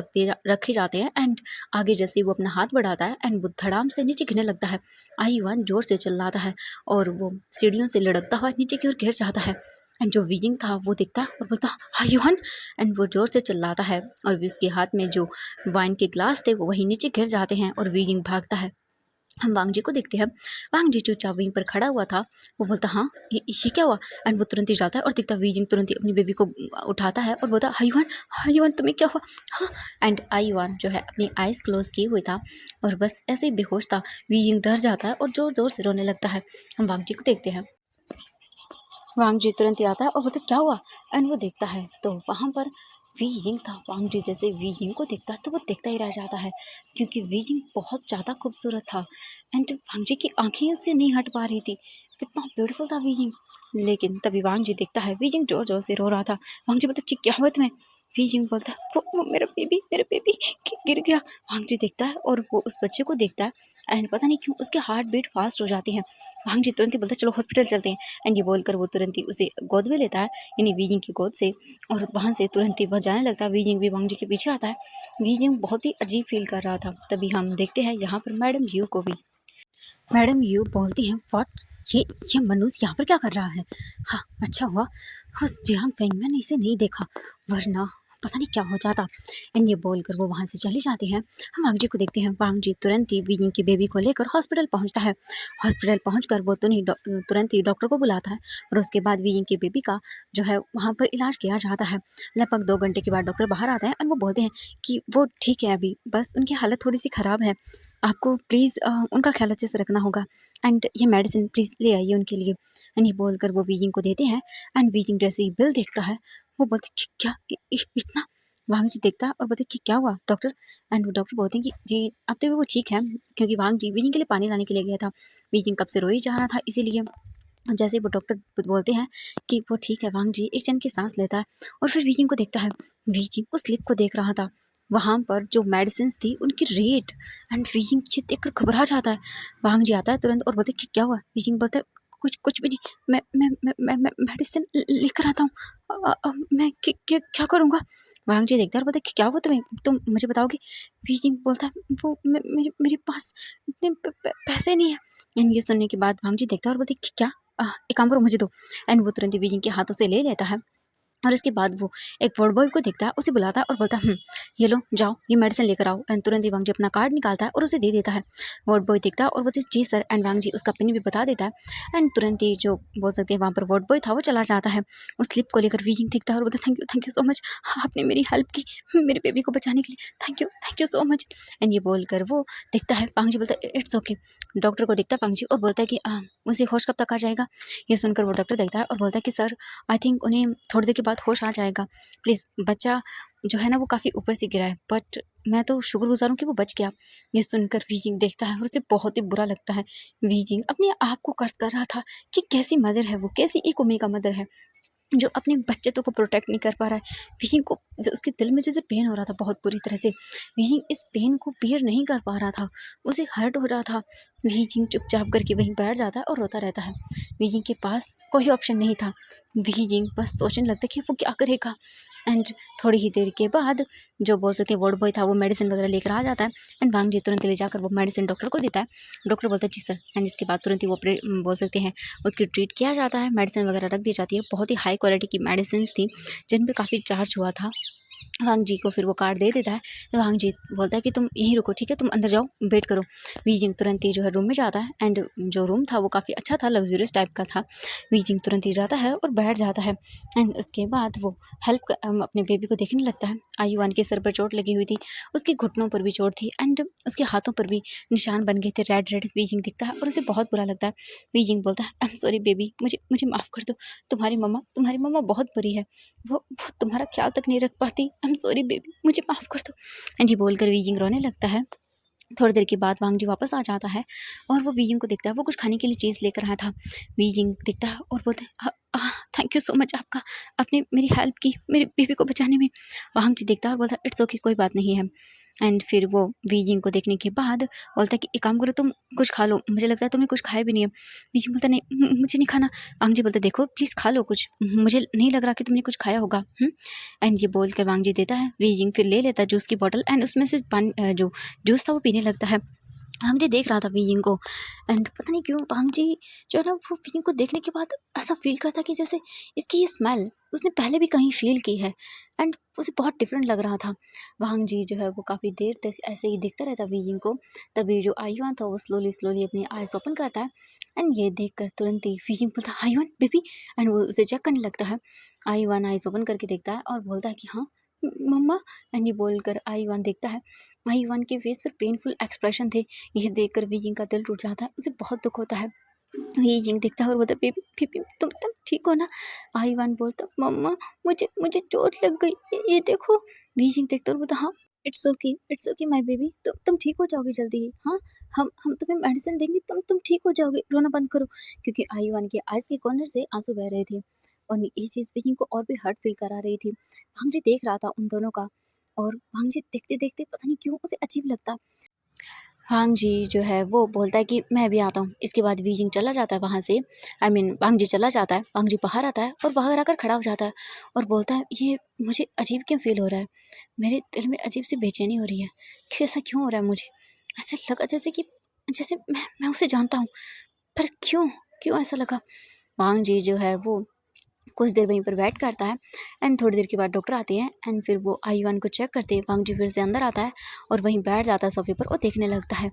रखे जाते हैं, एंड आगे जैसे ही वो अपना हाथ बढ़ाता है एंड वो धड़ाम से नीचे गिरने लगता है। आयुआन जोर से चिल्लाता है और वो सीढ़ियों से लुढ़कता हुआ नीचे की ओर गिर जाता है। एंड जो वीजिंग था वो देखता और बोलता आयुआन, एंड वो जोर से चिल्लाता है, और भी उसके हाथ में जो वाइन के ग्लास थे वो वहीं नीचे गिर जाते हैं, और वीजिंग भागता है। हम वांग जी को देखते हैं, वांग जी चुपचाप वहीं पर खड़ा हुआ था। वो बोलता हाँ ये क्या हुआ, एंड वो तुरंत ही जाता है और दिखता वीजिंग तुरंत ही अपनी बेबी को उठाता है और बोलता हायुआन, हायुआन तुम्हें क्या हुआ। हाँ, एंड आयुआन जो है अपनी आइज क्लोज किए हुए था और बस ऐसे ही बेहोश था। वीजिंग डर जाता है और जोर जोर से रोने लगता है। हम वांग जी को देखते हैं, वांग जी तुरंत ही आता है और बोलता क्या हुआ, एंड वो देखता है तो वहाँ पर वी यिंग था। वांग जी जैसे वी यिंग को देखता है तो वो देखता ही रह जाता है, क्योंकि वी यिंग बहुत ज़्यादा खूबसूरत था, एंड वांग जी की आंखें उससे नहीं हट पा रही थी। कितना ब्यूटीफुल था वी यिंग। लेकिन तभी वांग जी देखता है वी यिंग जोर जोर से रो रहा था। वांग जी बोलता कि क्या हुआ तुम्हें। वी यिंग बोलता है वो मेरा बेबी गिर गया। वांग जी देखता है और वो उस बच्चे को देखता है, एंड पता नहीं क्यों उसके हार्ट बीट फास्ट हो जाती है। वांग जी तुरंत ही बोलता है चलो हॉस्पिटल चलते हैं, एंड ये बोलकर वो तुरंत ही उसे गोद में लेता है, यानी वीजिंग की गोद से, और वहाँ से तुरंत ही वह जाने लगता है। वीजिंग भी वांग जी के पीछे आता है। वीजिंग बहुत ही अजीब फील कर रहा था। तभी हम देखते हैं यहाँ पर मैडम यू को भी। मैडम यू बोलती हैं व्हाट, ये मनुष्य यहाँ पर क्या कर रहा है। हाँ अच्छा हुआ उस जियांग फेंग मैंने इसे नहीं देखा, वरना पता नहीं क्या हो जाता। एंड ये बोलकर वो वहाँ से चली जाती है। हम वांग जी को देखते हैं, वांग जी तुरंत ही वीजिंग की बेबी को लेकर हॉस्पिटल पहुँचता है। हॉस्पिटल पहुँचकर वो तुरंत ही डॉक्टर को बुलाता है, और उसके बाद वीजिंग की बेबी का जो है वहाँ पर इलाज किया जाता है। लगभग 2 घंटे के बाद डॉक्टर बाहर आते हैं और वो बोलते हैं कि वो ठीक है, अभी बस उनकी हालत थोड़ी सी ख़राब है, आपको प्लीज़ उनका ख्याल अच्छे से रखना होगा, एंड ये मेडिसिन प्लीज़ ले आइए उनके लिए। एंड ये बोलकर वो वीजिंग को देते हैं, एंड वीजिंग जैसे ही बिल देखता है वो बोलते कि क्या इतना। वांग जी देखता है और बोलते कि क्या हुआ डॉक्टर, एंड वो डॉक्टर बोलते हैं कि जी अब तो वो ठीक है, क्योंकि वांग जी वीजिंग के लिए पानी लाने के लिए गया था। वीजिंग कब से रोई जा रहा था इसीलिए। जैसे वो डॉक्टर बोलते हैं कि वो ठीक है, वांग जी एक जन की सांस लेता है, और फिर वीजिंग को देखता है। वीजिंग उस स्लिप को देख रहा था, वहाँ पर जो मेडिसिन थी उनकी रेट, एंड वीजिंग ये देखकर घबरा जाता है। वांग जी आता है तुरंत और बोलते कि क्या हुआ। वीजिंग बोलता है कुछ कुछ भी नहीं, मैं मेडिसिन लिख कर आता हूँ, मैं क्या करूँगा। वांग जी देखता है और बोलते कि क्या हुआ तुम्हें, तुम मुझे बताओगे। वीजिंग बोलता है वो मेरे पास इतने पैसे नहीं है। एंड ये सुनने के बाद वांग जी देखता है और बोलते कि क्या, एक काम करो मुझे दो, एंड वो तुरंत ही वीजिंग के हाथों से ले लेता है। और उसके बाद वो एक वार्ड बॉय को देखता है, उसे बुलाता है और बोलता है ये लो जाओ ये मेडिसिन लेकर आओ, एंड तुरंत ही वांग जी अपना कार्ड निकालता है और उसे दे देता है। वार्ड बॉय देखता है और बोलते जी सर, एंड वांग जी उसका पिन भी बता देता है। एंड तुरंत ही जो बोल सकते हैं वहाँ पर वार्ड बॉय था वो चला जाता है। उस स्लिप को लेकर वीजिंग देखता है और बोलता थैंक यू सो मच, आपने मेरी हेल्प की मेरे बेबी को बचाने के लिए, thank you so much. And ये बोलकर वो देखता है, वांग जी बोलता है इट्स ओके। डॉक्टर को देखता है वांग जी और बोलता है कि उसे होश कब तक आ जाएगा। ये सुनकर वो डॉक्टर देखता है और बोलता है कि सर आई थिंक उन्हें थोड़ी देर के बाद होश आ जाएगा, प्लीज़ बच्चा जो है ना वो काफ़ी ऊपर से गिरा है, बट मैं तो शुक्रगुजार हूँ कि वो बच गया। ये सुनकर वीजिंग देखता है और उसे बहुत ही बुरा लगता है। वीजिंग अपने आप को कर्ज कर रहा था कि कैसी मदर है वो, कैसी एक ओमेगा मदर है जो अपने बच्चे तो को प्रोटेक्ट नहीं कर पा रहा है। वीजिंग को उसके दिल में जैसे पेन हो रहा था बहुत बुरी तरह से। वीजिंग इस पेन को बियर नहीं कर पा रहा था, उसे हर्ट हो रहा था। वीजिंग चुपचाप करके वहीं बैठ जाता है और रोता रहता है। वीजिंग के पास कोई ऑप्शन नहीं था। वीजिंग बस सोचने लगता कि वो क्या करेगा। एंड थोड़ी ही देर के बाद जो बोल सकते वार्ड बॉय था वो मेडिसिन वगैरह लेकर आ जाता है, एंड वांग जी तुरंत ले जाकर वो मेडिसिन डॉक्टर को देता है। डॉक्टर बोलता है जी सर, एंड इसके बाद तुरंत ही वो बोल सकते हैं उसकी ट्रीट किया जाता है, मेडिसिन वगैरह रख दी जाती है। बहुत ही हाई क्वालिटी की मेडिसिन थी जिन पर काफ़ी चार्ज हुआ था। वांग जी को फिर वो कार्ड दे देता है। वांग जी बोलता है कि तुम यहीं रुको, ठीक है, तुम अंदर जाओ, वेट करो। वी जिंग तुरंत ही जो है रूम में जाता है एंड जो रूम था वो काफ़ी अच्छा था, लग्जूरियस टाइप का था। वी जिंग तुरंत ही जाता है और बैठ जाता है एंड उसके बाद वो अपने बेबी को देखने लगता है। आयुआन के सर पर चोट लगी हुई थी, उसके घुटनों पर भी चोट थी एंड उसके हाथों पर भी निशान बन गए थे रेड रेड। वी जिंग दिखता है और उसे बहुत बुरा लगता है। वी जिंग बोलता है, आई एम सॉरी बेबी, मुझे मुझे माफ़ कर दो, तुम्हारी मम्मा बहुत बुरी है, वो तुम्हारा ख्याल तक नहीं रख पाती। आई एम सॉरी बेबी, मुझे माफ़ कर दो। एंड ये बोलकर वीजिंग रोने लगता है। थोड़ी देर के बाद वांग जी वापस आ जाता है और वो वीजिंग को देखता है, वो कुछ खाने के लिए चीज़ लेकर आया था। वीजिंग देखता है और बोलता है, थैंक यू सो मच आपका, आपने मेरी हेल्प की मेरे बेबी को बचाने में। वांग जी देखता है और बोलता है, इट्स ओके, कोई बात नहीं है। एंड फिर वो वीजिंग को देखने के बाद बोलता है कि एक काम करो, तुम कुछ खा लो, मुझे लगता है तुमने कुछ खाया भी नहीं है। वीजिंग बोलता है, नहीं मुझे नहीं खाना। वांग जी बोलता है, देखो प्लीज़ खा लो कुछ, मुझे नहीं लग रहा कि तुमने कुछ खाया होगा। एंड ये बोल कर वांग जी देता है। वीजिंग फिर ले लेता है जूस की बॉटल एंड उसमें से पानी जो जूस था वो पीने लगता है। वांग जी देख रहा था वीजिंग को एंड पता नहीं क्यों वांग जी जो है ना वो वीजिंग को देखने के बाद ऐसा फील करता कि जैसे इसकी ये स्मेल उसने पहले भी कहीं फील की है एंड उसे बहुत डिफरेंट लग रहा था। वांग जी जो है वो काफ़ी देर तक ऐसे ही देखता रहता वीजिंग को। तभी जो आयुआन था वो स्लोली स्लोली अपनी आइज ओपन करता है एंड ये देखकर तुरंत ही वीजिंग बोलता है, आयुआन बेबी, एंड वो उसे चेक करने लगता है। आयुआन आइज ओपन करके देखता है और बोलता है कि हाँ मम्मा। एंड ये बोलकर आयुआन देखता है, आयुआन के फेस पर पेनफुल एक्सप्रेशन थे। यह देखकर वीजिंग का दिल टूट जाता है, उसे बहुत दुख होता है। वीजिंग देखता है और बोलता है, बेबी बेबी तुम ठीक हो ना। आयुआन बोलता, मम्मा मुझे मुझे चोट लग गई, ये देखो। वीजिंग देखता है और बोलता, हाँ इट्स ओके माय बेबी, तुम ठीक हो जाओगे जल्दी ही। हाँ हम तुम्हें मेडिसिन देंगे, तुम ठीक हो जाओगे, रोना बंद करो। क्योंकि आयुआन के आइज के कॉर्नर से आंसू बह रहे थे और ये चीज़ वीजिंग को और भी हर्ट फील करा रही थी। वांग जी देख रहा था उन दोनों का और वांग जी देखते देखते पता नहीं क्यों उसे अजीब लगता। वांग जी जो है वो बोलता है कि मैं भी आता हूँ। इसके बाद वीजिंग चला जाता है वहाँ से। वांग जी चला जाता है, वांग जी बाहर आता है और बाहर आकर खड़ा हो जाता है और बोलता है, ये मुझे अजीब क्यों फील हो रहा है, मेरे दिल में अजीब सी बेचैनी हो रही है कि ऐसा क्यों हो रहा है मुझे। ऐसे लगा जैसे मैं उसे जानता हूँ, पर क्यों क्यों ऐसा लगा। वांग जी जो है वो कुछ देर वहीं पर वेट करता है एंड थोड़ी देर के बाद डॉक्टर आते हैं एंड फिर वो आयुआन को चेक करते हैं। वांग जी फिर से अंदर आता है और वहीं बैठ जाता है सोफे पर और देखने लगता है।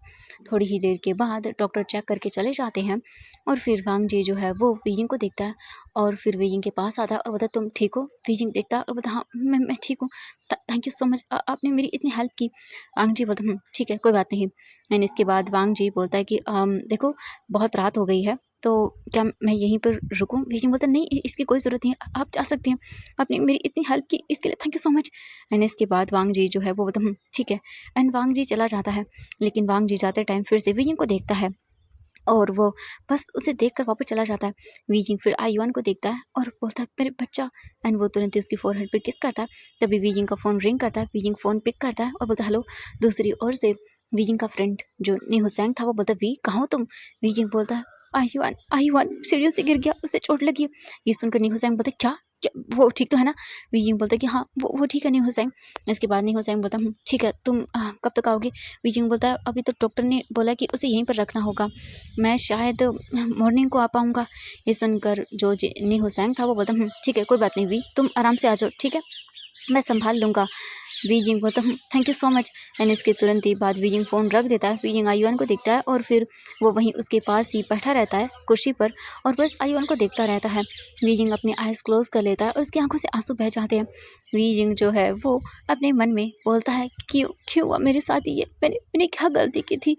थोड़ी ही देर के बाद डॉक्टर चेक करके चले जाते हैं और फिर वांग जी जो है वो वीजिंग को देखता है और फिर वीजिंग के पास आता है और बोलता है, तुम ठीक हो। वीजिंग देखता है और बोलता, हाँ मैं ठीक हूँ, थैंक यू सो मच, आपने मेरी इतनी हेल्प की। वांग जी बोलता, ठीक है कोई बात नहीं। एंड इसके बाद वांग जी बोलता है कि देखो बहुत रात हो गई है तो क्या मैं यहीं पर रुकूं। वीजिंग बोलता, नहीं इसकी कोई ज़रूरत नहीं है, आप जा सकती हैं, आपने मेरी इतनी हेल्प की इसके लिए thank you so much. And इसके बाद वांग जी जो है वो बोलता, ठीक है। एंड वांग जी चला जाता है लेकिन वांग जी जाते टाइम फिर से वीजिंग को देखता है और वो बस उसे देखकर वापस चला जाता है। वीजिंग फिर आयुआन को देखता है और बोलता है, मेरे बच्चा। एंड वो तुरंत ही उसकी फोरहेड पर किस करता है। तभी वीजिंग का फ़ोन रिंग करता है। वीजिंग फ़ोन पिक करता है और बोलता है, हेलो। दूसरी ओर से वीजिंग का फ्रेंड जो निहुसैंग था वो बोलता है, वी कहाँ हो तुम। वीजिंग बोलता है, आयुआन आयुआन सीढ़ियों से गिर गया, उसे चोट लगी है। ये सुनकर निहुसैंग बोलता है, क्या क्या वो ठीक तो है ना। वीजिंग बोलता है कि हाँ वो ठीक है निहुसैंग। इसके बाद निहुसैंग बोलता है, ठीक है, तुम कब तक आओगे। वीजिंग बोलता है, अभी तो डॉक्टर ने बोला कि उसे यहीं पर रखना होगा, मैं शायद मॉर्निंग को आ पाऊँगा। ये सुनकर जो निहुसैंग था वो बोलता, ठीक है कोई बात नहीं वी, तुम आराम से आ जाओ, ठीक है, मैं संभाल लूँगा। वीजिंग बोलता, thank you so much. And इसके तुरंत ही बाद वीजिंग फ़ोन रख देता है। वीजिंग आयुआन को देखता है और फिर वो वहीं उसके पास ही बैठा रहता है कुर्सी पर और बस आयुआन को देखता रहता है। वीजिंग अपनी आइज़ क्लोज़ कर लेता है और उसकी आंखों से आंसू बह जाते हैं। वीजिंग जो है वो अपने मन में बोलता है, क्यों क्यों हुआ मेरे साथ ये, मैंने क्या गलती की थी,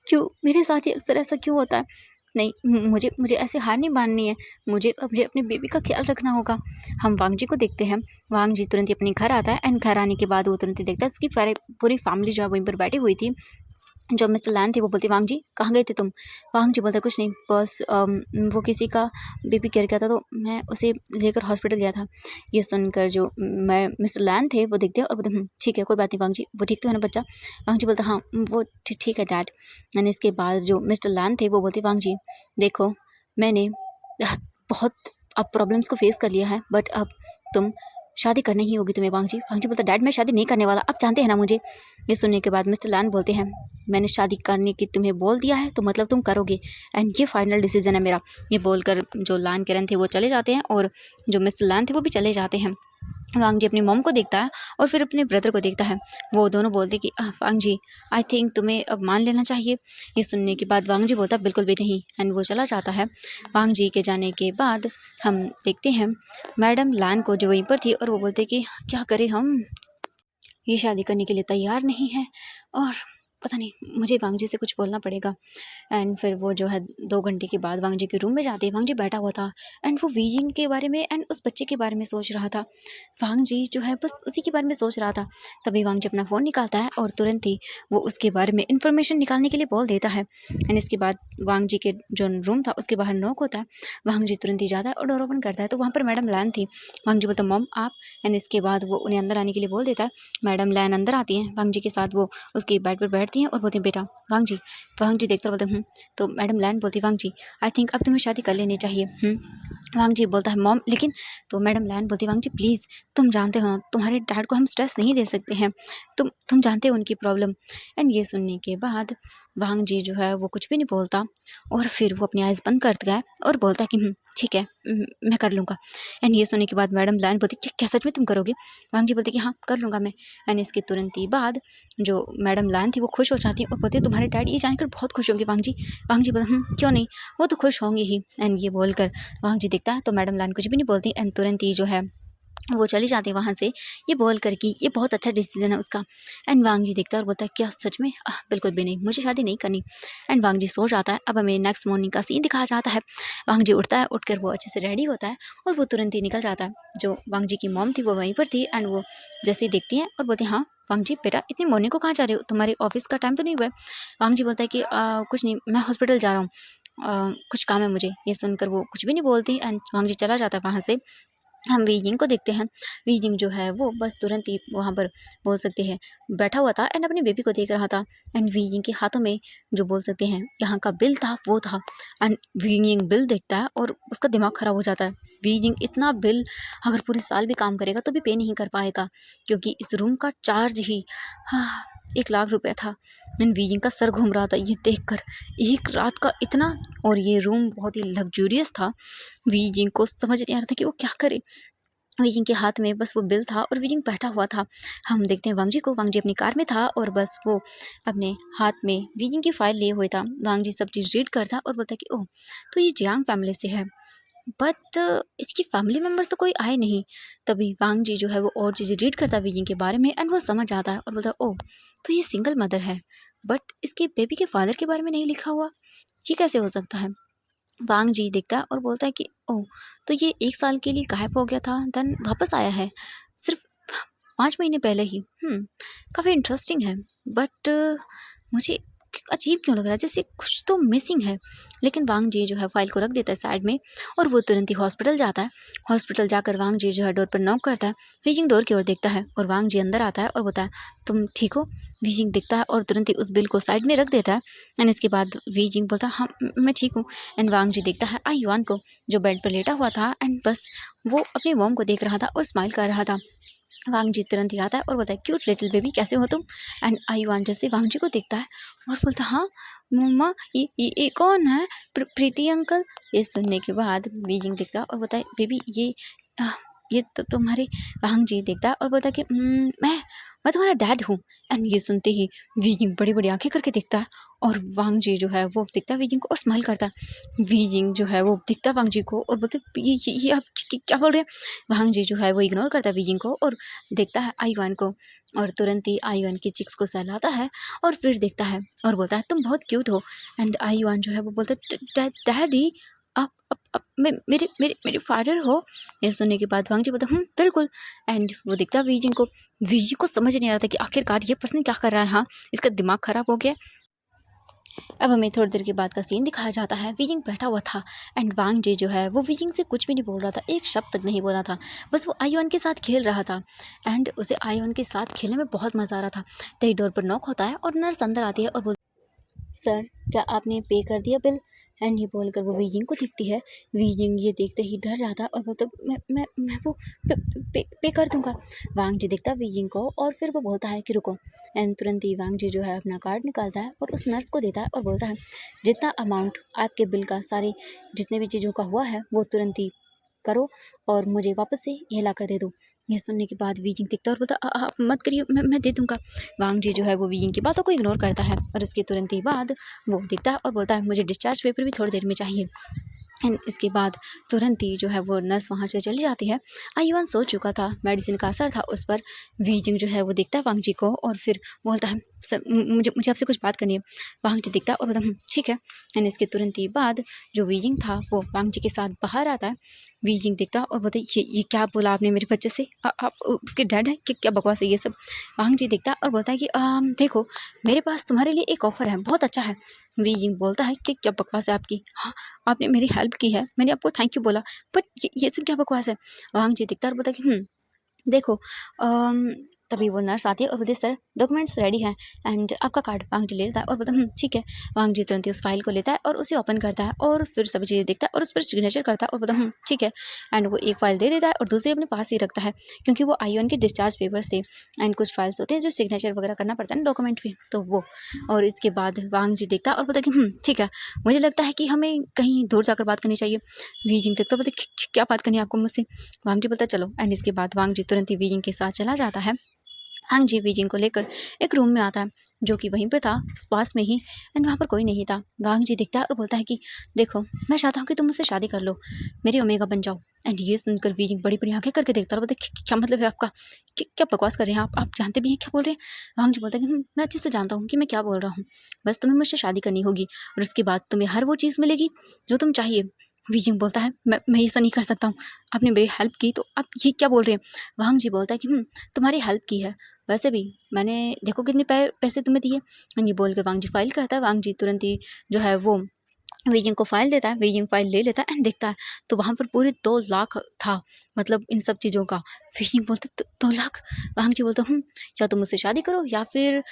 क्यों मेरे साथ ही अक्सर ऐसा क्यों होता है। नहीं, मुझे मुझे ऐसे हार नहीं माननी है, मुझे अपने बेबी का ख्याल रखना होगा। हम वांग जी को देखते हैं। वांग जी तुरंत ही अपने घर आता है एंड घर आने के बाद वो तुरंत ही देखता है उसकी पूरी फैमिली जो है वहीं पर बैठी हुई थी। जो मिस्टर लैन थे वो बोलते, वांग जी कहाँ गए थे तुम। वांग जी बोलता, कुछ नहीं, बस वो किसी का बेबी केयर किया था तो मैं उसे लेकर हॉस्पिटल गया था। ये सुनकर जो मैं मिस्टर लैन थे वो देखते हैं और बोलते, ठीक है कोई बात नहीं वांग जी, वो ठीक तो है ना बच्चा। वांग जी बोलता, हाँ वो ठीक है डैड। मैंने इसके बाद जो मिस्टर लैन थे वो बोलते, वांग जी देखो मैंने बहुत अब प्रॉब्लम्स को फेस कर लिया है, बट अब तुम शादी करनी ही होगी तुम्हें। वांग जी बोलता, डैड मैं शादी नहीं करने वाला, आप जानते हैं ना मुझे। ये सुनने के बाद मिस्टर लैन बोलते हैं, मैंने शादी करने की तुम्हें बोल दिया है तो मतलब तुम करोगे एंड ये फाइनल डिसीजन है मेरा। ये बोलकर जो लैन केरन थे वो चले जाते हैं और जो मिस्टर लैन थे वो भी चले जाते हैं। वांग जी अपनी मॉम को देखता है और फिर अपने ब्रदर को देखता है। वो दोनों बोलते कि वांग जी, आई थिंक तुम्हें अब मान लेना चाहिए। ये सुनने के बाद वांग जी बोलता बिल्कुल भी नहीं, एंड वो चला जाता है। वांग जी के जाने के बाद हम देखते हैं मैडम लान को, जो वहीं पर थी, और वो बोलते कि क्या करें हम, ये शादी करने के लिए तैयार नहीं है और पता नहीं, मुझे वांग जी से कुछ बोलना पड़ेगा। एंड फिर वो जो है 2 घंटे के बाद वांग जी के रूम में जाते हैं। वांग जी बैठा हुआ था एंड वो वीजिंग के बारे में एंड उस बच्चे के बारे में सोच रहा था। वांग जी जो है बस उसी के बारे में सोच रहा था। तभी वांग जी अपना फ़ोन निकालता है और तुरंत ही वो उसके बारे में इन्फॉर्मेशन निकालने के लिए बोल देता है। एंड इसके बाद वांग जी के जो रूम था उसके बाहर नॉक होता है। वांग जी तुरंत ही जाता है और डोर ओपन करता है, तो वहाँ पर मैडम लैन थी। वांग जी बोलता मॉम आप, एंड इसके बाद वो उन्हें अंदर आने के लिए बोल देता है। मैडम लैन अंदर आती हैं, वांग जी के साथ वो उसके बेड पर बैठती हैं और बोलती हैं बेटा वांग जी। वांग जी देखते बोलते तो मैडम लैन बोलती वांग जी, आई थिंक अब तुम्हें शादी कर लेनी चाहिए। वांग जी बोलता है मॉम लेकिन, तो मैडम लैन बोलती वांग जी प्लीज़, तुम जानते हो ना तुम्हारे डैड को हम स्ट्रेस नहीं दे सकते हैं, तुम जानते हो उनकी प्रॉब्लम। एंड ये सुनने के बाद वांग जी जो है वो कुछ भी नहीं बोलता और फिर वो अपनी आइज़ बंद करता है और बोलता है कि ठीक है, मैं कर लूँगा। एंड ये सुनने के बाद मैडम लैन बोलती क्या सच में तुम करोगे? वांग जी बोलती कि हाँ कर लूँगा मैं। एंड इसके तुरंत ही बाद जो मैडम लैन थी वो खुश हो जाती है और बोलती है तुम्हारे डैड ये जानकर बहुत खुश होंगे वांग जी। वांग जी बोलते क्यों नहीं, वो तो खुश होंगे ही। एंड ये बोलकर वांग जी दिखता है तो मैडम लैन कुछ भी नहीं बोलती एंड तुरंत ही जो है वो चली जाती है वहाँ से, ये बोल कर कि ये बहुत अच्छा डिसीजन है उसका। एंड वांग जी देखता है और बोलता है क्या सच में? बिल्कुल भी नहीं, मुझे शादी नहीं करनी। एंड वांग जी सो जाता है। अब हमें नेक्स्ट मॉर्निंग का सीन दिखाया जाता है। वांग जी उठता है, उठकर वो अच्छे से रेडी होता है और वो तुरंत ही निकल जाता है। जो वांग जी की मॉम थी वो वहीं पर थी एंड वो जैसे ही देखती हैं और बोलती हाँ वांग जी बेटा इतनी मॉर्निंग को कहाँ जा रहे हो, तुम्हारे ऑफिस का टाइम तो नहीं हुआ है? वांग जी बोलता है कि कुछ नहीं, मैं हॉस्पिटल जा रहा हूँ, कुछ काम है मुझे। ये सुनकर वो कुछ भी नहीं बोलती एंड वांग जी चला जाता है वहाँ से। हम वीजिंग को देखते हैं। वीजिंग जो है वो बस तुरंत ही वहाँ पर बोल सकते हैं बैठा हुआ था एंड अपनी बेबी को देख रहा था। एंड वीजिंग के हाथों में जो बोल सकते हैं यहाँ का बिल था वो था। एंड वीजिंग बिल देखता है और उसका दिमाग ख़राब हो जाता है। वीजिंग इतना बिल अगर पूरे साल भी काम करेगा तो भी पे नहीं कर पाएगा, क्योंकि इस रूम का चार्ज ही 1 लाख रुपए था। एंड वीजिंग का सर घूम रहा था ये देखकर, एक रात का इतना, और ये रूम बहुत ही लग्जूरियस था। वीजिंग को समझ नहीं आ रहा था कि वो क्या करे। वीजिंग के हाथ में बस वो बिल था और वीजिंग बैठा हुआ था। हम देखते हैं वांग जी को, वांग जी अपनी कार में था और बस वो अपने हाथ में वीजिंग की फाइल लिए हुए था। वांग जी सब चीज़ रीड करता और बोलता कि ओह, तो ये जियांग फैमिली से है, बट इसकी फैमिली मेम्बर्स तो कोई आए नहीं। तभी वांग जी जो है वो और चीज़ें रीड करता है वीजिंग के बारे में एंड वो समझ आता है और बोलता ओह, तो ये सिंगल मदर है, बट इसके बेबी के फादर के बारे में नहीं लिखा हुआ, ये कैसे हो सकता है? वांग जी देखता है और बोलता है कि ओह, तो ये 1 साल के लिए गायब हो गया था, देन वापस आया है सिर्फ 5 महीने पहले ही। काफ़ी इंटरेस्टिंग है, बट मुझे अजीब क्यों लग रहा है, जैसे कुछ तो मिसिंग है। लेकिन वांग जी जो है फाइल को रख देता है साइड में और वो तुरंत ही हॉस्पिटल जाता है। हॉस्पिटल जाकर वांग जी जो है डोर पर नॉक करता है। वीजिंग डोर की ओर देखता है और वांग जी अंदर आता है और बोलता है तुम ठीक हो? वीजिंग दिखता है और तुरंत ही उस बिल को साइड में रख देता है। एंड इसके बाद वीजिंग बोलता है हाँ मैं ठीक हूँ। एंड वांग जी देखता है आई युआन को, जो बेड पर लेटा हुआ था एंड बस वो अपनी मॉम को देख रहा था और स्माइल कर रहा था। वांग जी तुरंत ही आता है और बोलता है क्यूट लिटिल बेबी कैसे हो तुम? एंड आई युआन जैसे वांग जी को देखता है और बोलता हाँ मम्मा, ये कौन है? प्रीति अंकल। ये सुनने के बाद बीजिंग देखता है और बोलता है बेबी आह, ये तो तुम्हारे। वांग जी देखता है और बोलता है कि मैं तुम्हारा डैड हूँ। एंड ये सुनते ही बीजिंग बड़ी बड़ी आंखें करके देखता है और वांग जी जो है वो दिखता है बीजिंग को और स्माइल करता है। बीजिंग जो है वो दिखता है वांग जी को और बोलते ये आप क्या बोल रहे हैं? वांग जी जो है वो इग्नोर करता है बीजिंग को और देखता है आई युआन को और तुरंत ही आई युआन की चिक्स को सहलाता है और फिर देखता है और बोलता है तुम बहुत क्यूट हो। एंड आई युआन जो है वो बोलता है डैडी आप मेरे मेरे मेरे फादर हो? ये सुनने के बाद वांग जी बोलता बिल्कुल। एंड वो दिखता है वीजी को समझ नहीं आ रहा था कि आखिरकार ये पर्सन क्या कर रहा है। हाँ, इसका दिमाग खराब हो गया। अब हमें थोड़ी देर के बाद का सीन दिखाया जाता है। वीजिंग बैठा हुआ था एंड वांग जी जो है वो वीजिंग से कुछ भी नहीं बोल रहा था, एक शब्द तक नहीं बोला था, बस वो आयुआन के साथ खेल रहा था। एंड उसे आयुआन के साथ खेलने में बहुत मज़ा आ रहा था। तभी डोर पर नॉक होता है और नर्स अंदर आती है और बोल सर क्या आपने पे कर दिया बिल? एंड ये बोलकर वो वीजिंग को दिखती है। वीजिंग ये देखते ही डर जाता है और बोलता मैं वो पे कर दूंगा। वांग जी देखता है वीजिंग को और फिर वो बोलता है कि रुको। एंड तुरंत ही वांग जी जो है अपना कार्ड निकालता है और उस नर्स को देता है और बोलता है जितना अमाउंट आपके बिल का सारे जितने भी चीज़ों का हुआ है वो तुरंत ही करो और मुझे वापस से ये ला कर दे दो। ये सुनने के बाद वीजिंग दिखता है और बोलता आप मत करिए, मैं दे दूँगा। वांग जी जो है वो वीजिंग की बातों को इग्नोर करता है और उसके तुरंत ही बाद वो दिखता है और बोलता है मुझे डिस्चार्ज पेपर भी थोड़ी देर में चाहिए। एंड इसके बाद तुरंत ही जो है वो नर्स वहाँ से चली जाती है। आयुआन सो चुका था, मेडिसिन का असर था उस पर। वीजिंग जो है वो देखता है वांग जी को और फिर बोलता है सर मुझे मुझे आपसे कुछ बात करनी है। वांग जी दिखता है और बोलता है ठीक है। एंड इसके तुरंत ही बाद जो वीजिंग था वो वांग जी के साथ बाहर आता है। वीजिंग दिखता है और बोलता है ये क्या बोला आपने मेरे बच्चे से, आप उसके डैड हैं कि क्या बकवास है ये सब। वांग जी दिखता है और बोलता है कि देखो मेरे पास तुम्हारे लिए एक ऑफ़र है, बहुत अच्छा है। वीजिंग बोलता है कि क्या बकवास है आपकी, हाँ आपने मेरी हेल्प की है, मैंने आपको थैंक यू बोला, बट ये सब क्या बकवास है। वांग जी दिखता है और बोलता है कि देखो तभी वो नर्स आती है और बोलती है सर डॉक्यूमेंट्स रेडी हैं एंड आपका कार्ड। वांग जी ले लेता है और बोलता है ठीक है। वांग जी तुरंत ही उस फाइल को लेता है और उसे ओपन करता है और फिर सभी चीज़ें देखता है और उस पर सिग्नेचर करता है और बोलता है ठीक है। एंड वो एक फाइल दे देता है और दूसरी अपने पास ही रखता है क्योंकि वो आईओन के डिस्चार्ज पेपर्स थे एंड कुछ फाइल्स होते हैं जो सिग्नेचर वगैरह करना पड़ता है ना डॉक्यूमेंट पे, तो वो। और इसके बाद वांग जी देखता है और बोलता है कि ठीक है, मुझे लगता है कि हमें कहीं दूर जाकर बात करनी चाहिए। वीजिंग देखता है, बोलता है क्या बात करनी है आपको मुझसे। वांग जी बोलता है चलो। एंड इसके बाद वांग जी तुरंत ही वीजिंग के साथ चला जाता है। हांग जी वीजिंग को लेकर एक रूम में आता है जो कि वहीं पे था पास में ही। एंड वहाँ पर कोई नहीं था। वांग जी दिखता है और बोलता है कि देखो मैं चाहता हूँ कि तुम मुझसे शादी कर लो, मेरी ओमेगा बन जाओ। एंड ये सुनकर वीजिंग बड़ी बड़ी आंखें करके देखता है और बोलता है क्या मतलब है आपका, क्या बकवास कर रहे हैं आप जानते भी हैं क्या बोल रहे हैं। वांग जी बोलता है कि मैं अच्छे से जानता हूँ कि मैं क्या बोल रहा हूँ, बस तुम्हें मुझसे शादी करनी होगी और उसके बाद तुम्हें हर वो चीज़ मिलेगी जो तुम चाहिए। वीजिंग बोलता है मैं ऐसा नहीं कर सकता हूँ, आपने मेरी हेल्प की तो आप ये क्या बोल रहे हैं। वांग जी बोलता है कि तुम्हारी हेल्प की है, वैसे भी मैंने देखो कितने पैसे तुम्हें दिए। ये बोलकर वांग जी फाइल करता है। वांग जी तुरंत ही जो है वो वीजिंग को फाइल देता है। वीजिंग फाइल ले लेता है एंड देखता है तो वहाँ पर पूरे 2 लाख था, मतलब इन सब चीज़ों का। वीजिंग बोलता है 2 लाख। वांग जी बोलता या तुम मुझसे शादी करो या फिर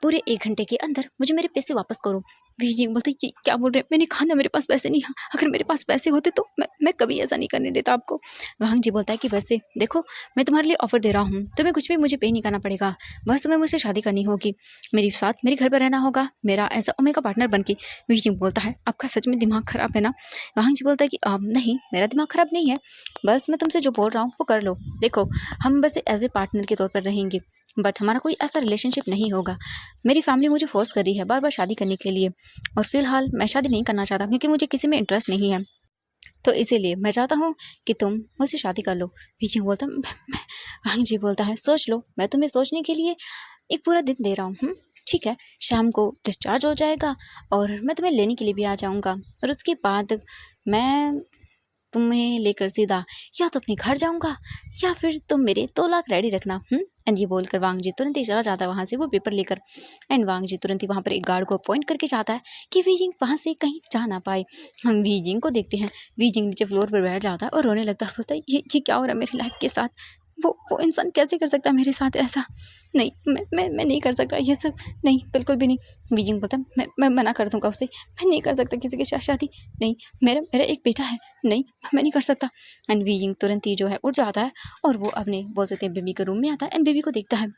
पूरे 1 घंटे के अंदर मुझे मेरे पैसे वापस करो। वीजिंग बोलते ये क्या बोल रहे हैं, मैंने कहा ना मेरे पास पैसे नहीं है, अगर मेरे पास पैसे होते तो मैं कभी ऐसा नहीं करने देता आपको। वांग जी बोलता है कि वैसे देखो मैं तुम्हारे लिए ऑफर दे रहा हूँ, तुम्हें कुछ भी मुझे पे नहीं करना पड़ेगा, बस तुम्हें मुझसे शादी करनी होगी, मेरे साथ मेरे घर पर रहना होगा, मेरा ऐसा ओमेगा पार्टनर बन के। वीजिंग बोलता है आपका सच में दिमाग खराब है ना। वांग जी बोलता है कि नहीं मेरा दिमाग खराब नहीं है, बस मैं तुमसे जो बोल रहा हूँ वो कर लो। देखो हम बस एज ए पार्टनर के तौर पर रहेंगे, बट हमारा कोई ऐसा रिलेशनशिप नहीं होगा। मेरी फैमिली मुझे फोर्स कर रही है बार बार शादी करने के लिए और फिलहाल मैं शादी नहीं करना चाहता क्योंकि मुझे किसी में इंटरेस्ट नहीं है, तो इसीलिए मैं चाहता हूँ कि तुम मुझसे शादी कर लो। वीजिंग बोलता वांग जी बोलता है सोच लो, मैं तुम्हें सोचने के लिए एक पूरा दिन दे रहा हूँ। ठीक है, शाम को डिस्चार्ज हो जाएगा और मैं तुम्हें लेने के लिए भी आ जाऊँगा और उसके बाद मैं तुम्हें लेकर सीधा या तो अपने घर जाऊंगा या फिर तुम मेरे 2 लाख रेडी रखना। एंड ये बोलकर वांग जी तुरंत ही चला जाता है वहाँ से वो पेपर लेकर। एंड वांग जी तुरंत ही वहाँ पर एक गार्ड को अपॉइंट करके जाता है कि वीजिंग वहाँ से कहीं जा ना पाए। हम वीजिंग को देखते हैं, वीजिंग नीचे फ्लोर पर बैठ जाता है और रोने लगता है, बोलता है ये क्या हो रहा है मेरी लाइफ के साथ, वो इंसान कैसे कर सकता है मेरे साथ ऐसा, नहीं मैं नहीं कर सकता ये सब, नहीं बिल्कुल भी नहीं। वीजिंग बोलता है मैं मना कर दूंगा उसे, मैं नहीं कर सकता किसी के साथ शादी, नहीं मेरा मेरा एक बेटा है, नहीं मैं नहीं कर सकता। एंड वीजिंग तुरंत ही जो है उठ जाता है और वो अपने बोल सकते हैं बेबी के रूम में आता है एंड बेबी को देखता है।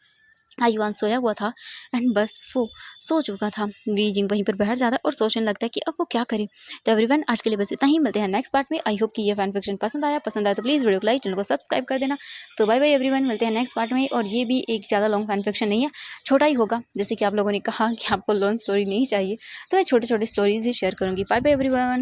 आयुआन सोया हुआ था एंड बस वो सो चुका था। वीजिंग वहीं पर बैठ जाता है और सोचने लगता है कि अब वो क्या करे। तो एवरीवन आज के लिए बस इतना ही, मिलते हैं नेक्स्ट पार्ट में। आई होप कि ये फैन फिक्शन पसंद आया तो प्लीज़ वीडियो को लाइक, चैनल को सब्सक्राइब कर देना। तो बाय बाय एवरीवन, मिलते हैं नेक्स्ट पार्ट में। और ये भी एक ज़्यादा लॉन्ग फैन फिक्शन नहीं है, छोटा ही होगा, जैसे कि आप लोगों ने कहा कि आपको लॉन्ग स्टोरी नहीं चाहिए तो मैं छोटे छोटे स्टोरीज ही शेयर करूँगी। Bye bye everyone.